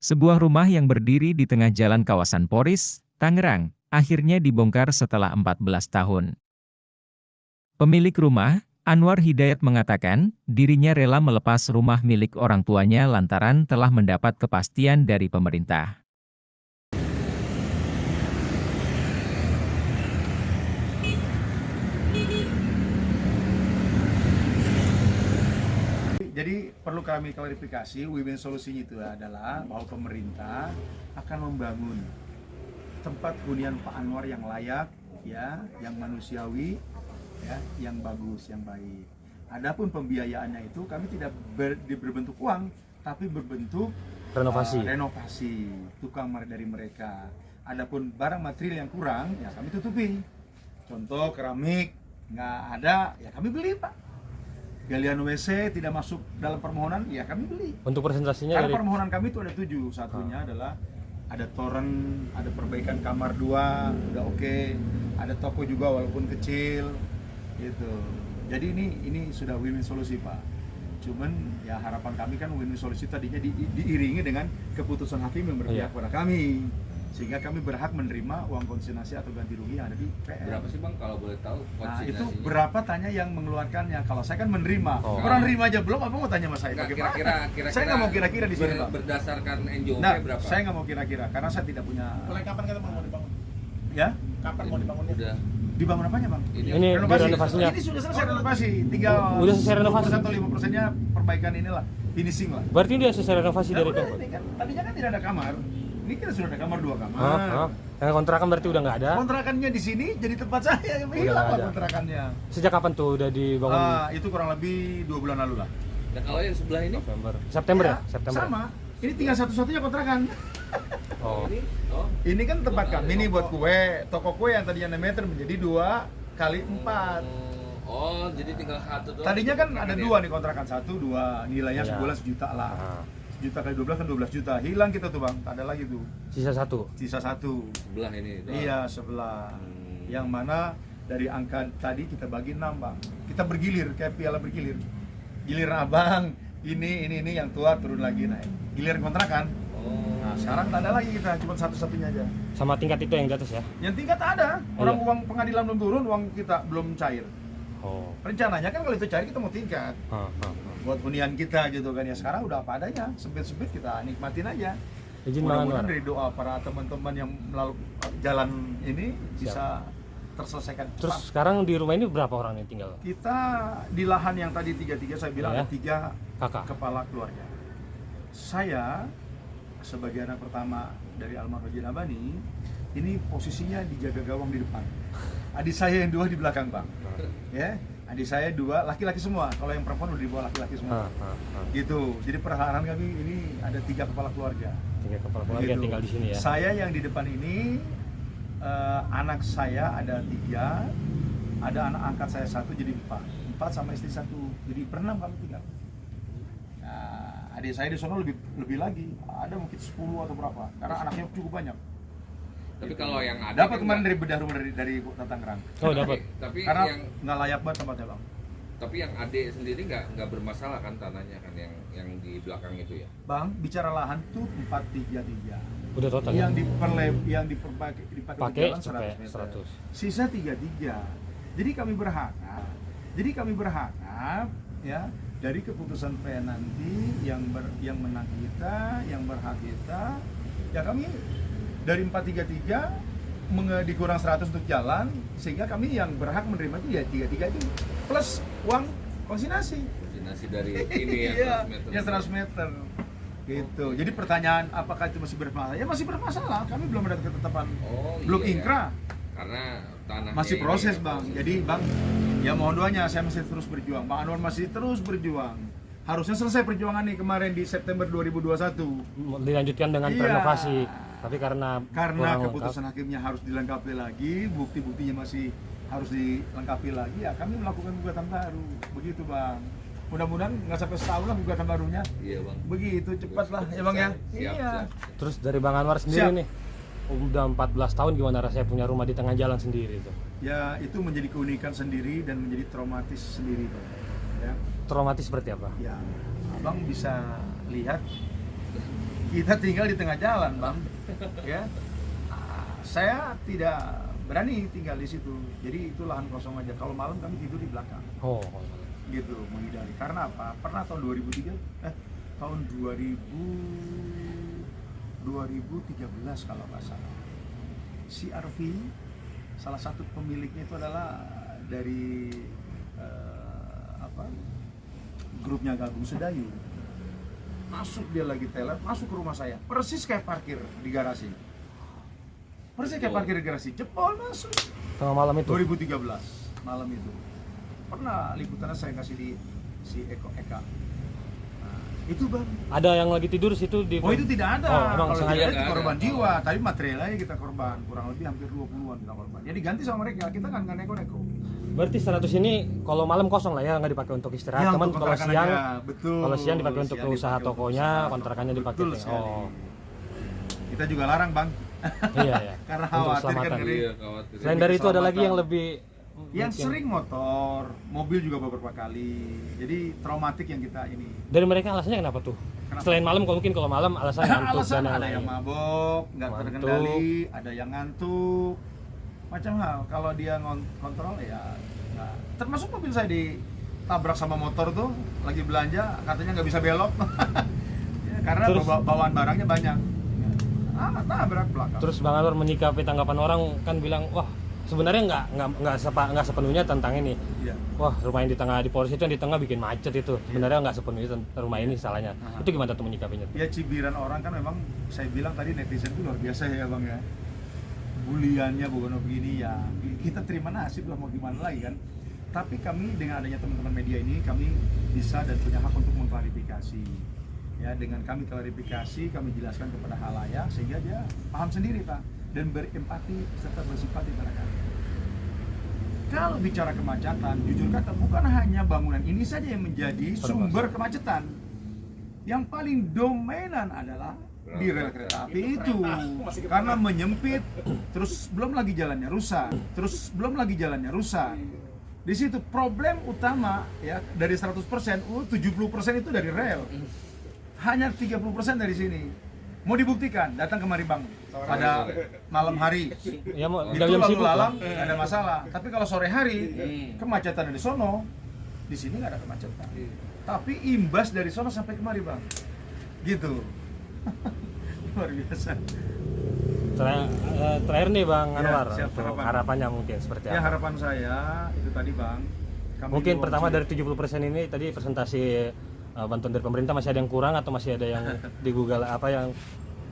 Sebuah rumah yang berdiri di tengah jalan kawasan Poris, Tangerang, akhirnya dibongkar setelah 14 tahun. Pemilik rumah, Anwar Hidayat mengatakan, dirinya rela melepas rumah milik orang tuanya lantaran telah mendapat kepastian dari pemerintah. Jadi perlu kami klarifikasi, win-win solusinya itu adalah bahwa pemerintah akan membangun tempat hunian Pak Anwar yang layak, ya, yang manusiawi, ya, yang bagus, yang baik. Adapun pembiayaannya itu kami tidak berbentuk uang, tapi berbentuk renovasi tukang dari mereka. Adapun barang material yang kurang, ya kami tutupi. Contoh keramik nggak ada, ya kami beli, Pak. Galian WC tidak masuk dalam permohonan, ya kami beli. Untuk presentasinya Karena dari permohonan kami itu ada 7. Satunya adalah ada toren, ada perbaikan kamar 2, udah oke. Ada toko juga walaupun kecil, gitu. Jadi ini sudah win-win solusi, Pak. Cuman ya harapan kami kan win-win solusi tadinya diiringi dengan keputusan hakim yang berpihak pada kami, sehingga kami berhak menerima uang konsignasi atau ganti rugi yang ada di PN. Berapa sih Bang kalau boleh tahu Nah itu konsignasinya? berapa tanya yang mengeluarkannya. Kalau saya kan menerima, orang nerima aja belum, apa mau tanya sama saya? Nggak, Bagaimana? kira-kira Saya nggak mau kira-kira di sini, Pak. Berdasarkan NJOP Nah, berapa? saya nggak mau kira-kira karena saya tidak punya. Mulai kapan kita mau dibangun? Ya? Kapan mau dibangunnya? Udah. Dibangun apanya, Bang? Ini renovasinya. Ini sudah selesai renovasi, tinggal Udah selesai renovasi. 10% atau 5%-nya perbaikan inilah, finishing lah. Berarti dia selesai renovasi Nah, dari udah, Pemkot. ini kan tadinya kan tidak ada kamar. Ini kita sudah ada kamar 2 kamar. Yang kontrakan berarti udah nggak ada. Kontrakannya di sini jadi tempat saya, Udah hilang nggak lah ada. kontrakannya. Sejak kapan tuh udah dibangun? Itu kurang lebih 2 bulan lalu lah. Dan kalau yang sebelah ini? November. September ya? Iya, September. Sama. Ini tinggal satu-satunya kontrakan. Oh. Ini? Oh. Ini kan tempat kami nih buat kue. Toko kue yang tadinya 6 meter menjadi 2 kali 4. Oh, jadi tinggal satu doang. Tadinya kan ada 2 nih kontrakan, 1, 2. Nilainya Iya. sebulan 1 juta lah. Ah. 1 juta kali 12 kan 12 juta. Hilang kita tuh, Bang. Tak ada lagi tuh. Sisa satu. Sisa 1. Sebelah ini doang. Iya, sebelah. Hmm. Yang mana dari angka tadi kita bagi 6, Bang. Kita bergilir kayak piala bergilir. Giliran Abang, ini yang tua turun lagi naik. Giliran kontrakan. Oh. Nah, sekarang tak ada lagi kita, cuma satu-satunya aja. Sama tingkat itu yang di atas ya? Yang tingkat ada, orang Iya. uang pengadilan belum turun, uang kita belum cair. Oh. Rencananya kan kalau itu cair kita mau tingkat buat hunian kita gitu kan ya. Sekarang udah apa adanya, sempit-sempit kita nikmatin aja. Izin Bang Mudah-mudahan Anwar. dari doa para teman-teman yang melalui jalan ini bisa terselesaikan Terus cepat. sekarang di rumah ini berapa orang yang tinggal? Kita di lahan yang tadi 3 saya bilang Ya. ada 3 Kakak. kepala keluarga. Saya sebagai anak pertama dari almarhum Haji Nabani, ini posisinya dijaga gawang di depan. Adik saya yang 2 di belakang, Bang. Ya, adik saya 2 laki-laki semua. Kalau yang perempuan udah di bawah laki-laki semua. Gitu. Jadi perlahan kami ini ada 3 kepala keluarga. 3 kepala keluarga Gitu. tinggal di sini ya. Saya yang di depan ini anak saya ada 3, ada anak angkat saya 1 jadi 4 sama istri 1, jadi berenam kami tinggal. Nah, adik saya di sana lebih lagi, ada mungkin 10 atau berapa, karena anaknya cukup banyak. Tapi kalau yang ada Dapat kan kemarin nggak- dari bedah rumah dari Kota Tangerang, Oh, dapat. Tapi karena yang nggak layak banget tempatnya, Bang. yang adik sendiri nggak bermasalah kan tanahnya kan yang di belakang itu ya. Bang, bicara lahan tuh 433. Udah total ya? Yang dipakai Pakai jalan 100 sampai meter. 100. Sisa 33. Jadi kami berharap ya dari keputusan PN nanti yang menang kita, yang berhak kita, ya kami dari 433 dikurang 100 untuk jalan, sehingga kami yang berhak menerima itu ya 33 itu plus uang konsignasi. Koordinasi dari ini yang Iya, 100 meter. yang 100 meter. Gitu. Jadi pertanyaan apakah itu masih bermasalah? Ya masih bermasalah. Kami belum ada ketetapan, Oh, belum iya, ingkrah. Karena tanahnya Masih ini proses, yang Bang. proses. Jadi, Bang, ya mohon doanya, saya masih terus berjuang. Bang Anwar masih terus berjuang. Harusnya selesai perjuangan nih kemarin di September 2021. Dilanjutkan dengan Iya. renovasi. Tapi karena kurang Keputusan hakimnya harus dilengkapi lagi, bukti-buktinya masih harus dilengkapi lagi, ya kami melakukan gugatan baru. Begitu, Bang. Mudah-mudahan nggak sampai setahun lah gugatan barunya. Iya, Bang. Begitu cepat lah ya, Bang ya. Siap, Iya. siap. Terus dari Bang Anwar sendiri Siap. nih, udah 14 tahun gimana rasanya punya rumah di tengah jalan sendiri itu? Ya itu menjadi keunikan sendiri dan menjadi traumatis sendiri, Bang. Ya. Traumatis seperti apa? Ya, Abang bisa lihat Kita tinggal di tengah jalan, Bang. Ya. Saya tidak berani tinggal di situ. Jadi itu lahan kosong aja. Kalau malam kami tidur di belakang. Oh. Gitu, menghindari. Karena apa? Pernah tahun 2013 kalau nggak salah. Si Arfi, salah satu pemiliknya itu adalah dari grupnya Gagung Sedayu. Masuk dia lagi teler, masuk ke rumah saya, persis kayak parkir di garasi. Jebol masuk. Tengah malam itu. 2013 malam itu. Pernah liputannya saya kasih di si Eka. Nah, itu Bang. Ada yang lagi tidur situ di. Oh itu tidak ada. Oh, emang kalau sengaja tidak itu nggak korban ada. jiwa. Tapi materialnya kita korban, kurang lebih hampir 20-an kita korban. Jadi ganti sama mereka, kita kan nggak neko-neko. Berarti 100 ini kalau malam kosong lah ya, nggak dipakai untuk istirahat. Teman untuk kalau kontrakan siang, aja. Betul. kalau siang dipakai untuk Siang usaha dipakai untuk tokonya, usaha kontrakannya toko. dipakai. Betul sekali. Oh. Kita juga larang Bang. Iya ya. Karena Untuk khawatir kan keselamatan. ngeri. Iya, khawatir. Selain dari itu ada lagi yang lebih Yang mungkin- sering motor, mobil juga beberapa kali. Jadi traumatik yang kita ini. dari mereka alasannya kenapa tuh? Kenapa? Selain malam kalau kalau malam alasan ngantuk Alasan dan ada yang lain-lain. mabok, nggak Ngantuk. terkendali, ada yang ngantuk, macam hal. Kalau dia kontrol ya, nggak. Termasuk mobil saya ditabrak sama motor tuh, lagi belanja, katanya nggak bisa belok, ya, karena Terus- bawaan barangnya banyak. Tabrak belakang. Terus Bang Anwar menyikapi tanggapan orang kan bilang, wah sebenarnya nggak sepenuhnya tentang ini. Iya. Wah rumah yang di tengah di Polres itu yang di tengah bikin macet itu. Sebenarnya nggak sepenuhnya rumah ini salahnya. Aha. Itu gimana tuh menyikapinya? Ya cibiran orang kan memang saya bilang tadi netizen itu luar biasa ya Bang ya. Buliannya bukan begini ya. Kita terima nasib lah mau gimana lagi kan. Tapi kami dengan adanya teman-teman media ini kami bisa dan punya hak untuk mengklarifikasi. Ya dengan kami klarifikasi, kami jelaskan kepada halayak sehingga dia paham sendiri Pak dan berempati serta bersimpati pada kami. Kalau bicara kemacetan, jujur kata bukan hanya bangunan ini saja yang menjadi sumber kemacetan. Yang paling dominan adalah di rel kereta api itu karena menyempit, terus belum lagi jalannya rusak, di situ problem utama ya dari 100%, 70% itu dari rel, hanya 30% dari sini. Mau dibuktikan, datang kemari Bang pada malam hari. Ya mau Itu jam lalu sibuk lah. lalang nggak ada masalah. Tapi kalau sore hari kemacetan di sono, di sini nggak ada kemacetan. Tapi imbas dari sono sampai kemari Bang, gitu. Luar biasa. Terakhir nih Bang Ya, Anwar, siap, untuk harapan. harapannya mungkin seperti Ya apa? harapan saya itu tadi Bang. Kami Mungkin diwajib- pertama dari 70% ini tadi presentasi bantuan dari pemerintah masih ada yang kurang atau masih ada yang di Google apa yang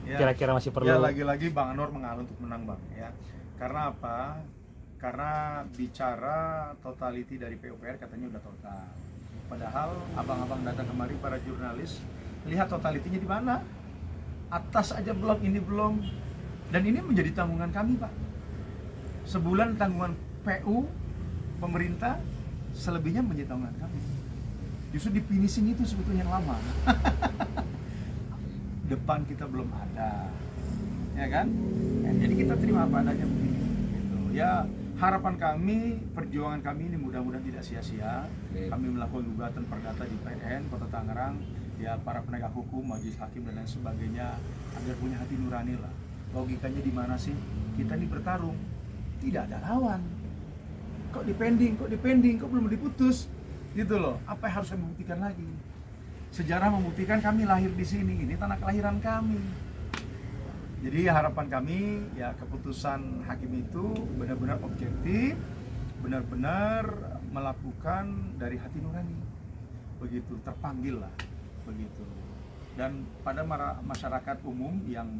Ya. kira-kira masih perlu? Ya lagi-lagi Bang Anwar mengalah untuk menang Bang ya. Karena apa? Karena bicara totality dari PUPR katanya udah total. Padahal abang-abang datang kemari para jurnalis lihat totalitinya di mana? Atas aja belum, ini belum. Dan ini menjadi tanggungan kami Pak. Sebulan tanggungan PU pemerintah, selebihnya menjadi tanggungan kami. Justru di finishing itu sebetulnya yang lama. Depan kita belum ada, ya kan? Ya, jadi kita terima apa adanya begini. Gitu. Ya harapan kami, perjuangan kami ini mudah-mudahan tidak sia-sia. Kami melakukan gugatan perdata di PN Kota Tangerang, ya para penegak hukum, majelis hakim dan lain sebagainya agar punya hati nurani lah. Logikanya di mana sih? Kita ini bertarung, tidak ada lawan. Kok dipending, kok belum diputus? Gitu loh. Apa yang harus kami buktikan lagi? Sejarah membuktikan kami lahir di sini, ini tanah kelahiran kami. Jadi harapan kami ya keputusan hakim itu benar-benar objektif, benar-benar melakukan dari hati nurani, begitu terpanggil lah, begitu. Dan pada masyarakat umum yang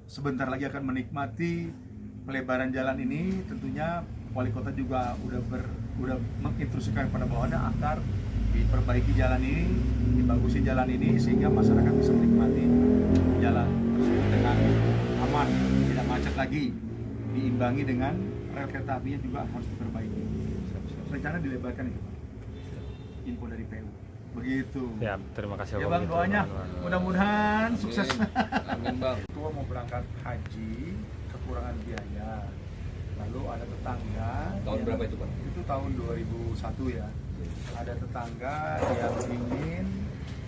sebentar lagi akan menikmati pelebaran jalan ini, tentunya wali kota juga udah menginstruksikan kepada bawahannya agar diperbaiki jalan ini, dibagusin jalan ini sehingga masyarakat bisa menikmati jalan tersebut dengan aman, tidak macet lagi, diimbangi dengan rel kereta apinya juga harus diperbaiki. Rencana dilebarkan itu, Pak. Info dari PU. Begitu. Ya, terima kasih Ya Bang, begitu, doanya Bang Anwar. mudah-mudahan sukses. Amin Bang. Tua mau berangkat haji, kekurangan biaya. Lalu ada tetangga. Tahun berapa itu Pak? Itu tahun 2001 ya. Ada tetangga yang ingin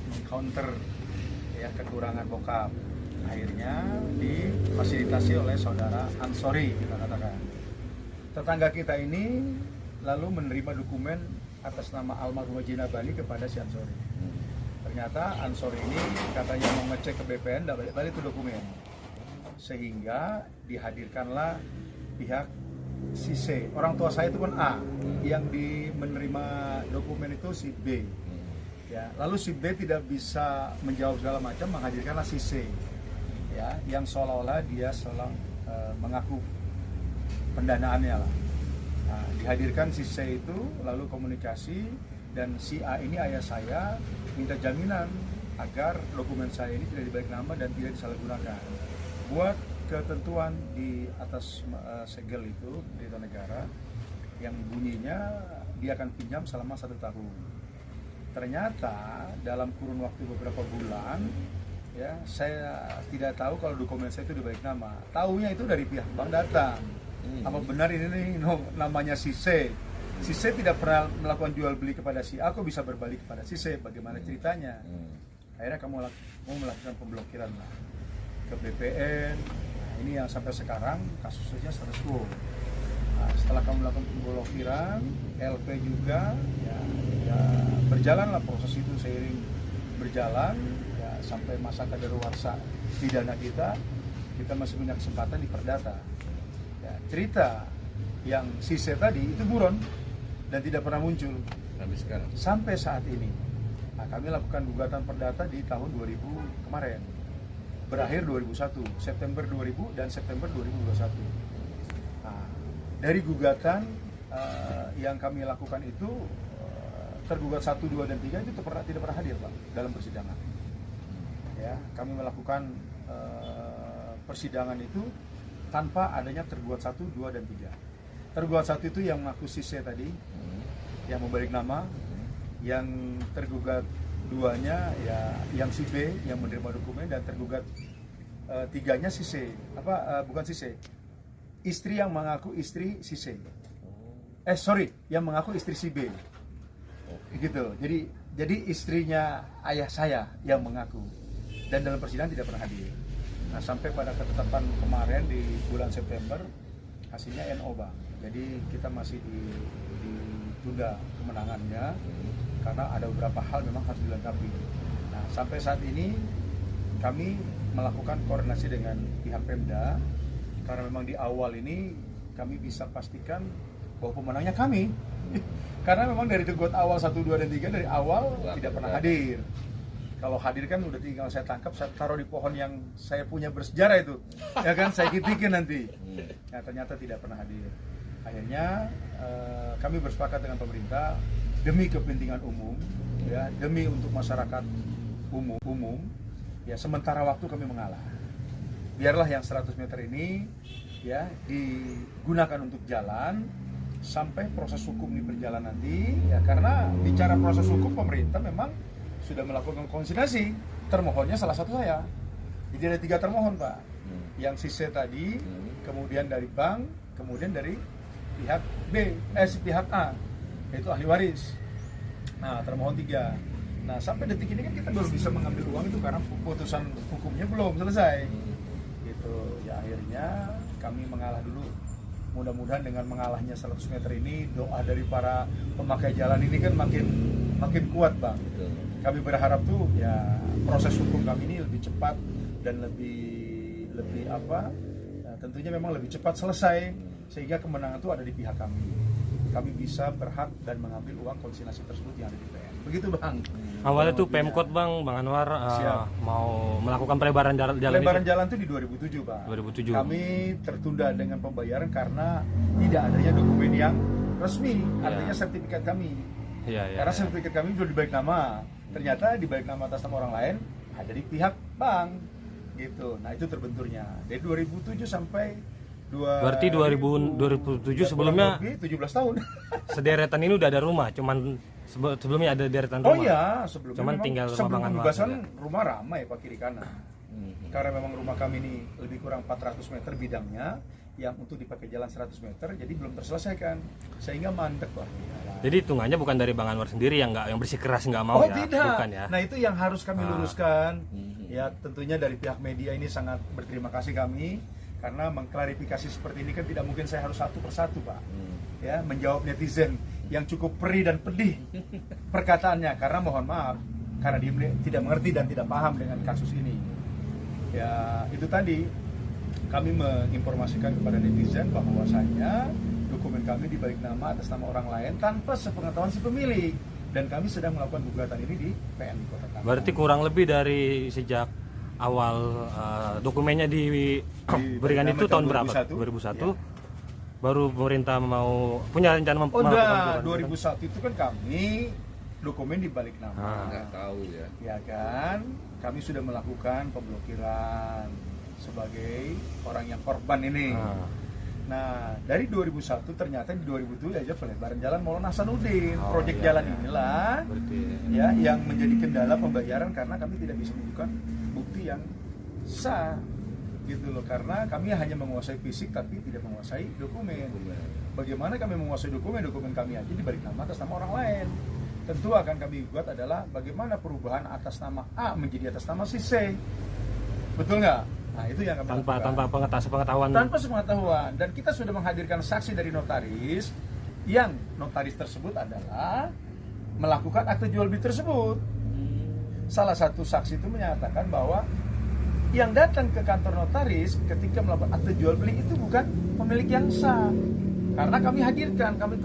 mengcounter ya kekurangan bokap. Akhirnya difasilitasi oleh saudara Ansori, kita katakan. Tetangga kita ini lalu menerima dokumen atas nama almarhum Haji Nabali kepada si Ansori. Ternyata Ansori ini katanya mau ngecek ke BPN, tidak balik-balik itu dokumen. Sehingga dihadirkanlah pihak si C. Orang tua saya itu kan A, yang menerima dokumen itu si B. Ya, lalu si B tidak bisa menjawab segala macam, menghadirkanlah si C. Ya, yang seolah-olah dia mengaku pendanaannya lah. Nah, dihadirkan si C itu, lalu komunikasi, dan si A ini ayah saya minta jaminan agar dokumen saya ini tidak dibalik nama dan tidak disalahgunakan. Buat ketentuan di atas segel itu berita negara yang bunyinya dia akan pinjam selama 1 tahun. Ternyata dalam kurun waktu beberapa bulan, ya saya tidak tahu kalau dokumen saya itu dibalik nama. Taunya itu dari pihak bank datang. Apa benar ini nih namanya si C? Si C tidak pernah melakukan jual beli kepada si A, kok bisa berbalik kepada si C? Bagaimana ceritanya? Akhirnya kamu mau melakukan pemblokiran lah ke BPN. Nah, ini yang sampai sekarang kasusnya status quo. Nah, setelah kamu melakukan pemblokiran, LP juga, ya berjalanlah proses itu seiring berjalan, ya sampai masa kadaluarsa pidana kita masih punya kesempatan di perdata. Ya, cerita yang si C tadi itu buron dan tidak pernah muncul sampai saat ini. Nah, kami lakukan gugatan perdata di tahun 2000 kemarin, berakhir 2001, September 2000 dan September 2021. Nah, dari gugatan yang kami lakukan itu, tergugat 1, 2, dan 3 itu tidak pernah hadir Pak dalam persidangan. Ya, kami melakukan persidangan itu tanpa adanya tergugat 1, 2, dan 3. Tergugat 1 itu yang mengaku si C tadi, yang membalik nama. Yang tergugat 2-nya ya yang si B yang menerima dokumen, dan tergugat 3-nya si C. Bukan si C. Istri yang mengaku istri si C. Yang mengaku istri si B. Gitu. Jadi istrinya ayah saya yang mengaku, dan dalam persidangan tidak pernah hadir. Nah, sampai pada ketetapan kemarin di bulan September hasilnya NO Bang. Jadi kita masih ditunda kemenangannya karena ada beberapa hal memang harus dilengkapi. Nah, sampai saat ini kami melakukan koordinasi dengan pihak Pemda karena memang di awal ini kami bisa pastikan bahwa pemenangnya kami. Karena memang dari tergugat awal 1, 2, dan 3 dari awal tidak pernah hadir. Kalau hadir kan udah tinggal saya tangkap, saya taruh di pohon yang saya punya bersejarah itu, ya kan, saya kitikin nanti. Nah, ternyata tidak pernah hadir. Akhirnya kami bersepakat dengan pemerintah demi kepentingan umum, ya, demi untuk masyarakat umum, ya sementara waktu kami mengalah. Biarlah yang 100 meter ini ya digunakan untuk jalan sampai proses hukum ini berjalan nanti, ya, karena bicara proses hukum pemerintah memang sudah melakukan konsinyasi. Termohonnya salah satu saya. Jadi ada 3 termohon Pak. Yang si C tadi, kemudian dari bank, kemudian dari pihak pihak A, yaitu ahli waris. Nah, termohon 3. Nah, sampai detik ini kan kita baru bisa mengambil uang itu karena putusan hukumnya belum selesai. Gitu. Ya akhirnya kami mengalah dulu. Mudah-mudahan dengan mengalahnya 100 meter ini, doa dari para pemakai jalan ini kan makin kuat Bang. Kami berharap tuh ya proses hukum kami ini lebih cepat dan lebih tentunya memang lebih cepat selesai, sehingga kemenangan itu ada di pihak kami. Kami bisa berhak dan mengambil uang konsinyasi tersebut yang ada di PN. Begitu Bang. Awalnya tuh Pemkot Bang Anwar mau melakukan pelebaran jalan. Pelebaran jalan itu di 2007 Pak. 2007. Kami tertunda dengan pembayaran karena tidak adanya dokumen yang resmi, artinya sertifikat kami. Karena sertifikat kami sudah dibalik nama. Ternyata dibalik nama atas nama orang lain ada di pihak bank. Gitu. Nah, itu terbenturnya. Dari 2007 sampai Berarti 2007 sebelumnya 17 tahun. Sederetan ini udah ada rumah, cuman sebelumnya ada deretan rumah. Oh iya, sebelumnya cuman memang tinggal rumah sebelum Bang Anwar pembebasan saja. rumah ramai Pak kiri kanan. Karena memang rumah kami ini lebih kurang 400 meter bidangnya, yang untuk dipakai jalan 100 meter, jadi belum terselesaikan, sehingga mandek Pak. Jadi hitungannya bukan dari Bang Anwar sendiri yang bersikeras nggak mau Oh ya? tidak. Bukan ya? Nah itu yang harus kami luruskan. Ya, tentunya dari pihak media ini sangat berterima kasih kami karena mengklarifikasi seperti ini kan tidak mungkin saya harus satu persatu, Pak. Ya, menjawab netizen yang cukup perih dan pedih perkataannya karena mohon maaf karena dia tidak mengerti dan tidak paham dengan kasus ini. Ya, itu tadi kami menginformasikan kepada netizen bahwasanya dokumen kami dibalik nama atas nama orang lain tanpa sepengetahuan si pemilik, dan kami sedang melakukan gugatan ini di PN Kota Tangerang. Berarti kurang lebih dari sejak awal dokumennya diberikan itu tahun berapa? 2001. Ya. Baru pemerintah mau punya rencana Udah 2001 itu kan kami dokumen dibalik nama. Nggak tahu ya. Ya kan, kami sudah melakukan pemblokiran sebagai orang yang korban ini. Nah, dari 2001 ternyata di 2007 aja pelebaran jalan Maulana Hasanuddin. Proyek jalan inilah Berarti ya yang menjadi kendala pembayaran karena kami tidak bisa menunjukkan bukti yang sah gitu loh, karena kami hanya menguasai fisik tapi tidak menguasai dokumen. Bagaimana kami menguasai dokumen kami aja dibalik nama atas nama orang lain. Tentu akan kami buat adalah bagaimana perubahan atas nama A menjadi atas nama si C. Betul nggak? Nah, itu yang kami lakukan. tanpa pengetahuan. Tanpa sepengetahuan, dan kita sudah menghadirkan saksi dari notaris yang notaris tersebut adalah melakukan akte jual beli tersebut. Salah satu saksi itu menyatakan bahwa yang datang ke kantor notaris ketika melakukan akte jual beli itu bukan pemilik yang sah, karena kami hadirkan, kami